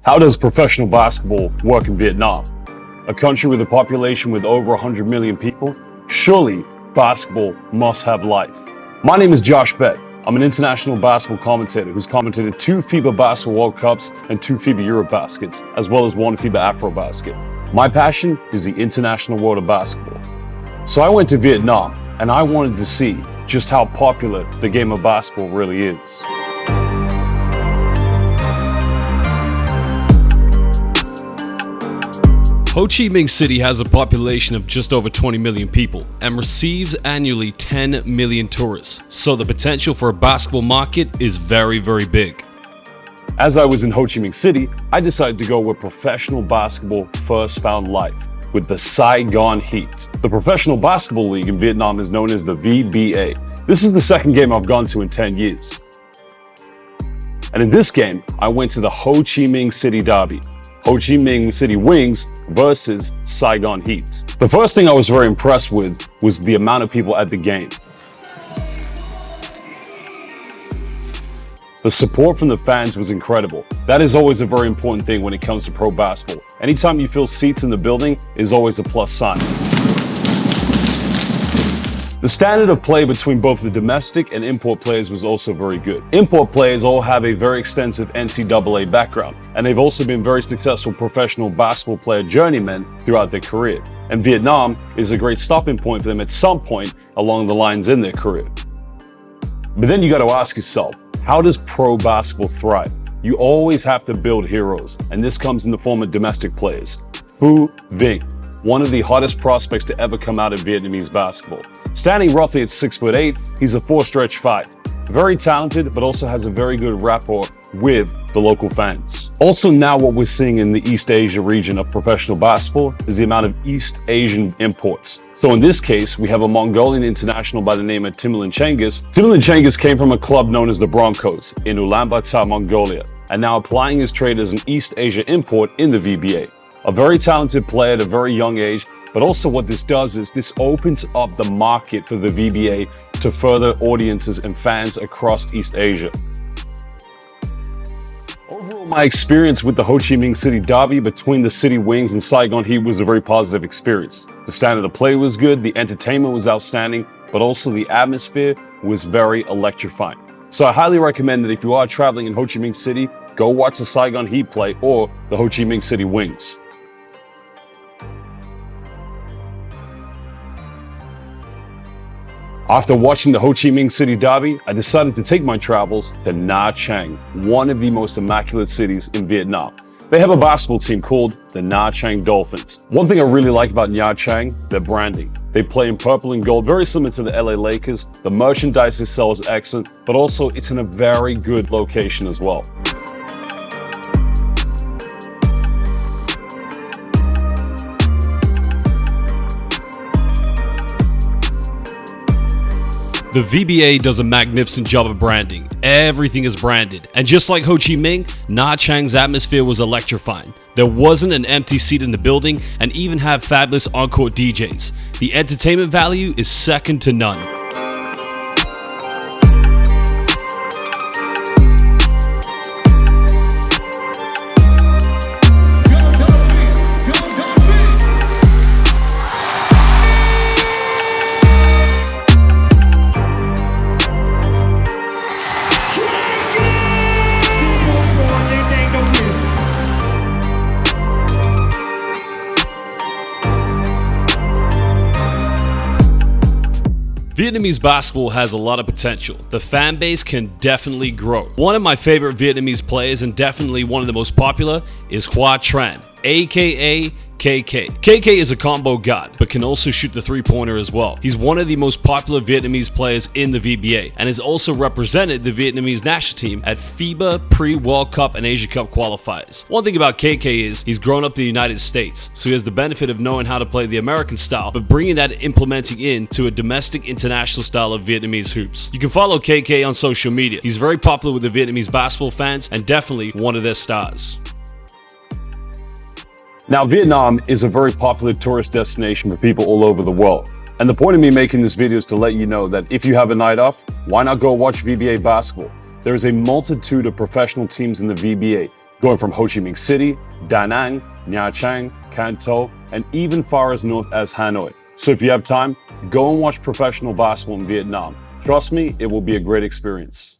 How does professional basketball work in Vietnam? A country with a population with over 100 million people? Surely basketball must have life. My name is Josh Bett. I'm an international basketball commentator who's commentated 2 FIBA Basketball World Cups and 2 FIBA Eurobaskets, as well as 1 FIBA Afrobasket. My passion is the international world of basketball. So I went to Vietnam and I wanted to see just how popular the game of basketball really is. Ho Chi Minh City has a population of just over 20 million people and receives annually 10 million tourists, so the potential for a basketball market is very, very big. As I was in Ho Chi Minh City, I decided to go where professional basketball first found life, with the Saigon Heat. The professional basketball league in Vietnam is known as the VBA. This is the second game I've gone to in 10 years. And in this game, I went to the Ho Chi Minh City Derby. Ho Chi Minh City Wings versus Saigon Heat. The first thing I was very impressed with was the amount of people at the game. The support from the fans was incredible. That is always a very important thing when it comes to pro basketball. Anytime you feel seats in the building is always a plus sign. The standard of play between both the domestic and import players was also very good. Import players all have a very extensive NCAA background, and they've also been very successful professional basketball player journeymen throughout their career. And Vietnam is a great stopping point for them at some point along the lines in their career. But then you got to ask yourself, how does pro basketball thrive? You always have to build heroes, and this comes in the form of domestic players. Phu Vinh, one of the hottest prospects to ever come out of Vietnamese basketball. Standing roughly at 6'8", he's a 4-stretch 5. Very talented, but also has a very good rapport with the local fans. Also now what we're seeing in the East Asia region of professional basketball is the amount of East Asian imports. So in this case, we have a Mongolian international by the name of Timilin Cengiz. Timilin Cengiz came from a club known as the Broncos in Ulaanbaatar, Mongolia, and now applying his trade as an East Asia import in the VBA. A very talented player at a very young age, but also what this does is this opens up the market for the VBA to further audiences and fans across East Asia. Overall, my experience with the Ho Chi Minh City Derby between the City Wings and Saigon Heat was a very positive experience. The standard of play was good, the entertainment was outstanding, but also the atmosphere was very electrifying. So I highly recommend that if you are traveling in Ho Chi Minh City, go watch the Saigon Heat play or the Ho Chi Minh City Wings. After watching the Ho Chi Minh City Derby, I decided to take my travels to Nha Trang, one of the most immaculate cities in Vietnam. They have a basketball team called the Nha Trang Dolphins. One thing I really like about Nha Trang, their branding. They play in purple and gold, very similar to the LA Lakers. The merchandise they sell is excellent, but also it's in a very good location as well. The VBA does a magnificent job of branding. Everything is branded. And just like Ho Chi Minh, Nha Trang's atmosphere was electrifying. There wasn't an empty seat in the building and even had fabulous on-court DJs. The entertainment value is second to none. Vietnamese basketball has a lot of potential. The fan base can definitely grow. One of my favorite Vietnamese players and definitely one of the most popular is Hoa Tran, aka KK. KK is a combo god, but can also shoot the three-pointer as well. He's one of the most popular Vietnamese players in the VBA and has also represented the Vietnamese national team at FIBA pre-World Cup and Asia Cup qualifiers. One thing about KK is he's grown up in the United States, so he has the benefit of knowing how to play the American style, but bringing that and implementing into a domestic international style of Vietnamese hoops. You can follow KK on social media. He's very popular with the Vietnamese basketball fans and definitely one of their stars. Now, Vietnam is a very popular tourist destination for people all over the world. And the point of me making this video is to let you know that if you have a night off, why not go watch VBA basketball? There is a multitude of professional teams in the VBA, going from Ho Chi Minh City, Da Nang, Nha Trang, Can Tho, and even far as north as Hanoi. So if you have time, go and watch professional basketball in Vietnam. Trust me, it will be a great experience.